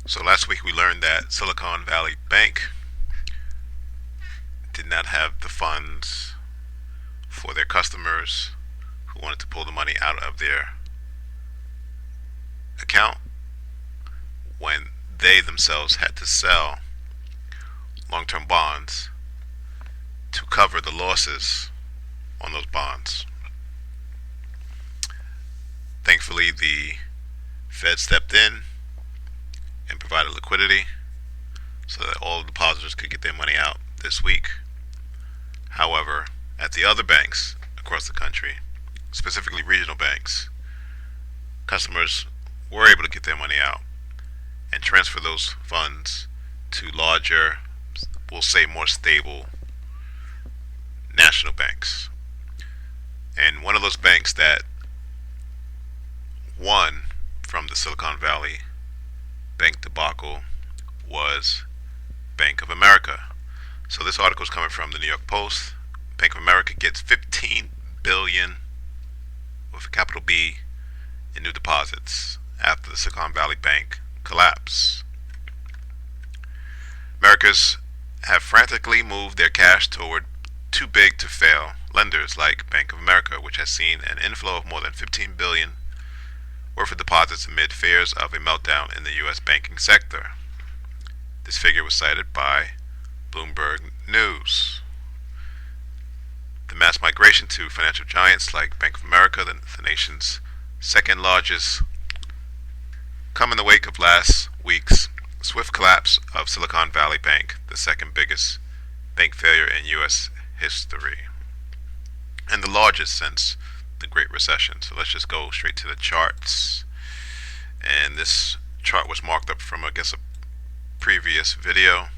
So last week we learned that Silicon Valley Bank did not have the funds for their customers who wanted to pull the money out of their account when they themselves had to sell long-term bonds to cover the losses on those bonds. Thankfully, the Fed stepped in and provided liquidity so that all depositors could get their money out this week. However, at the other banks across the country, specifically regional banks, customers were able to get their money out and transfer those funds to larger, we'll say more stable national banks. And one of those banks that won from the Silicon Valley bank debacle was Bank of America. So this article is coming from the New York Post. Bank of America gets 15 billion with a capital B in new deposits after the Silicon Valley Bank collapse. Americans have frantically moved their cash toward too big to fail lenders like Bank of America, which has seen an inflow of more than 15 billion worth of deposits amid fears of a meltdown in the U.S. banking sector. This figure was cited by Bloomberg News. The mass migration to financial giants like Bank of America, the nation's second largest, come in the wake of last week's swift collapse of Silicon Valley Bank, the second biggest bank failure in U.S. history, and the largest since the Great Recession. So let's just go straight to the charts. And this chart was marked up from, I guess, a previous video.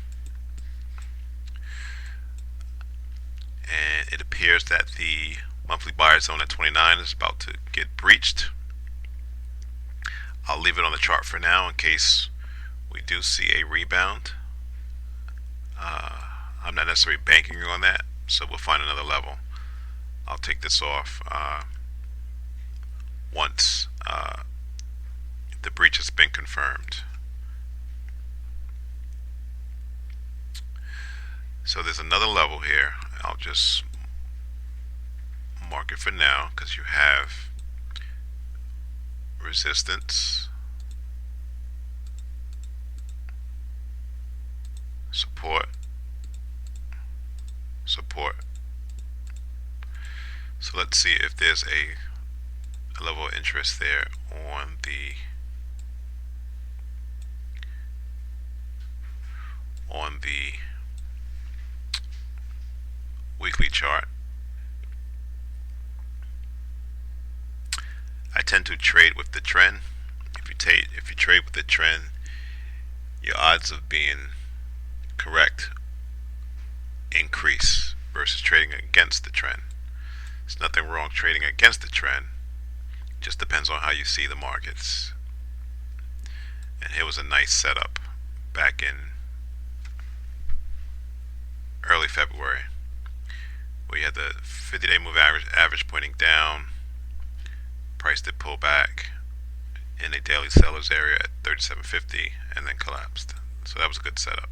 And it appears that the monthly buyer zone at 29 is about to get breached. I'll leave it on the chart for now in case we do see a rebound. I'm not necessarily banking on that, so we'll find another level. I'll take this off once the breach has been confirmed. So there's another level here. I'll just mark it for now because you have resistance, support, support. So let's see if there's a level of interest there on the weekly chart. I tend to trade with the trend. If you trade with the trend, your odds of being correct increase versus trading against the trend. There's nothing wrong trading against the trend. It just depends on how you see the markets. And here was a nice setup back in early February, where you had the 50-day move average pointing down. Price did pull back in a daily seller's area at 37.50 and then collapsed. So that was a good setup.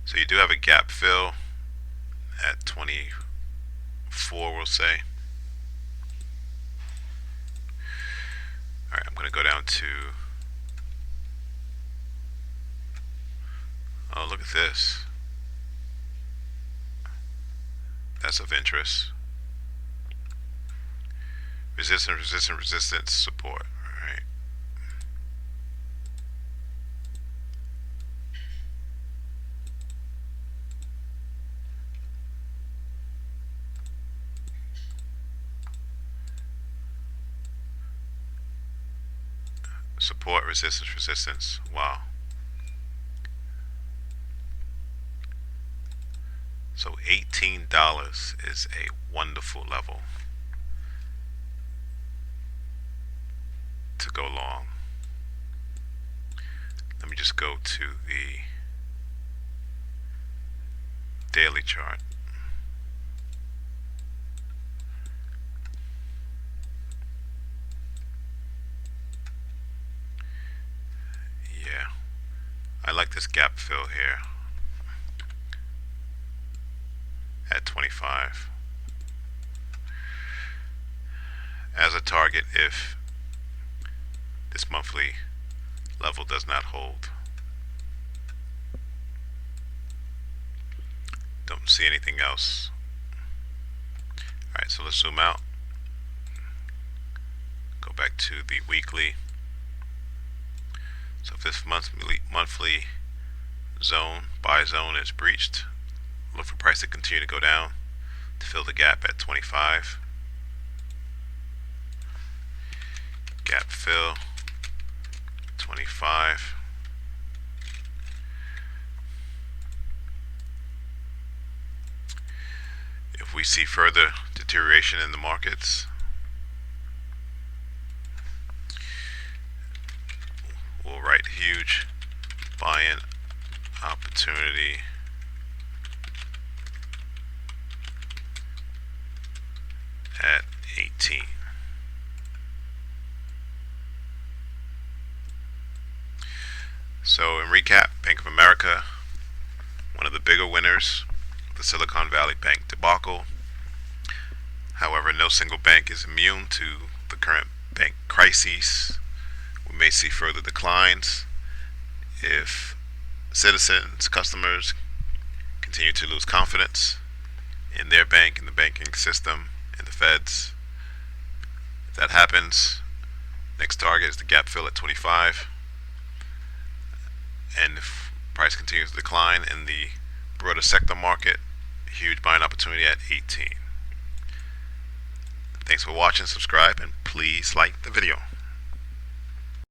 So you do have a gap fill at 24, we'll say. Alright, I'm going to go down to, oh, look at this. That's of interest. Resistance, resistance, resistance, support. Alright. Support, resistance, resistance. Wow. So $18 is a wonderful level to go long. Let me just go to the daily chart. like this gap fill here at 25 as a target if this monthly level does not hold. Don't see anything else. Alright, so let's zoom out. Go back to the weekly. So if this monthly zone, buy zone, is breached, look for price to continue to go down to fill the gap at 25. Gap fill 25. If we see further deterioration in the markets, we'll write huge buy-in opportunity at 18. So in recap, Bank of America, one of the bigger winners of the Silicon Valley Bank debacle. However, no single bank is immune to the current bank crises. We may see further declines if citizens, customers continue to lose confidence in their bank, in the banking system, in the feds. If that happens, next target is the gap fill at 25. And if price continues to decline in the broader sector market, a huge buying opportunity at 18. Thanks for watching, subscribe, and please like the video.